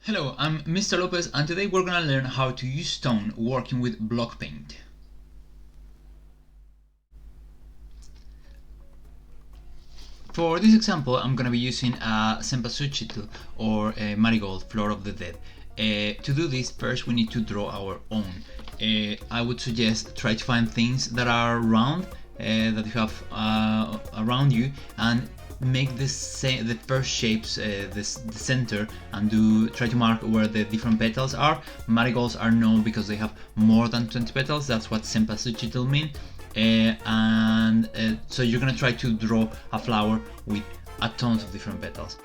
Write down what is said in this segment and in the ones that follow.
Hello, I'm Mr. Lopez and today we're gonna learn how to use stone working with block paint. For this example, I'm gonna be using a cempasuchil or a marigold, flower of the dead. To do this, first we need to draw our own. I would suggest try to find things that are round, that you have around you, and make the first shapes the center, and try to mark where the different petals are. Marigolds are known because they have more than 20 petals. That's what cempasuchil mean. So you're gonna try to draw a flower with a tons of different petals.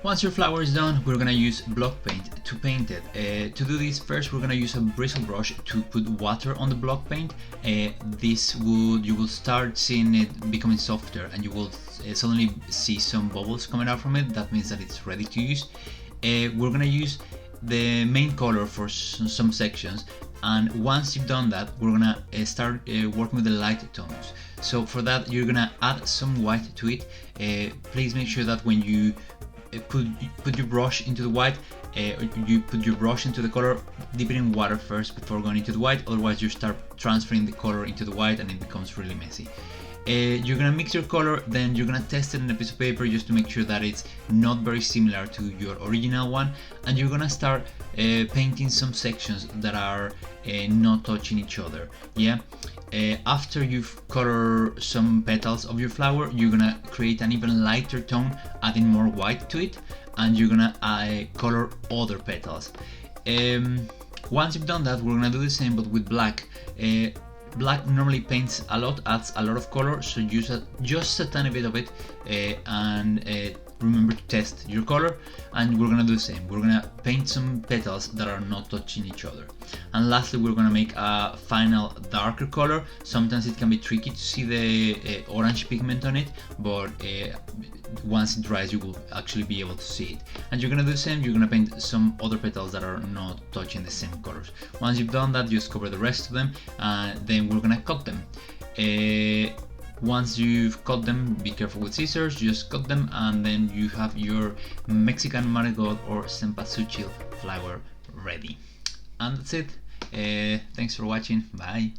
Once your flower is done, we're gonna use block paint to paint it. To do this, first we're gonna use a bristle brush to put water on the block paint. You will start seeing it becoming softer, and you will suddenly see some bubbles coming out from it. That means that it's ready to use. We're gonna use the main color for some sections, and once you've done that, we're gonna start working with the light tones. So for that, you're gonna add some white to it. Please make sure that when you put your brush into the white, you put your brush into the color, dip it in water first before going into the white, otherwise you start transferring the color into the white and it becomes really messy. You're gonna mix your color, then you're gonna test it in a piece of paper just to make sure that it's not very similar to your original one, and you're gonna start painting some sections that are not touching each other. Yeah. After you've colored some petals of your flower, you're gonna create an even lighter tone, adding more white to it, and you're gonna color other petals. Once you've done that, we're gonna do the same but with black. Black normally paints a lot, adds a lot of color, so use just a tiny bit of it, and remember to test your color. And we're gonna do the same. We're gonna paint some petals that are not touching each other. And lastly, we're gonna make a final darker color. Sometimes it can be tricky to see the orange pigment on it, but once it dries, you will actually be able to see it. And you're gonna do the same. You're gonna paint some other petals that are not touching the same colors. Once you've done that, just cover the rest of them, and then we're gonna cut them. Once you've cut them, be careful with scissors, just cut them, and then you have your Mexican Marigold or cempasuchil flower ready. And that's it. Thanks for watching. Bye.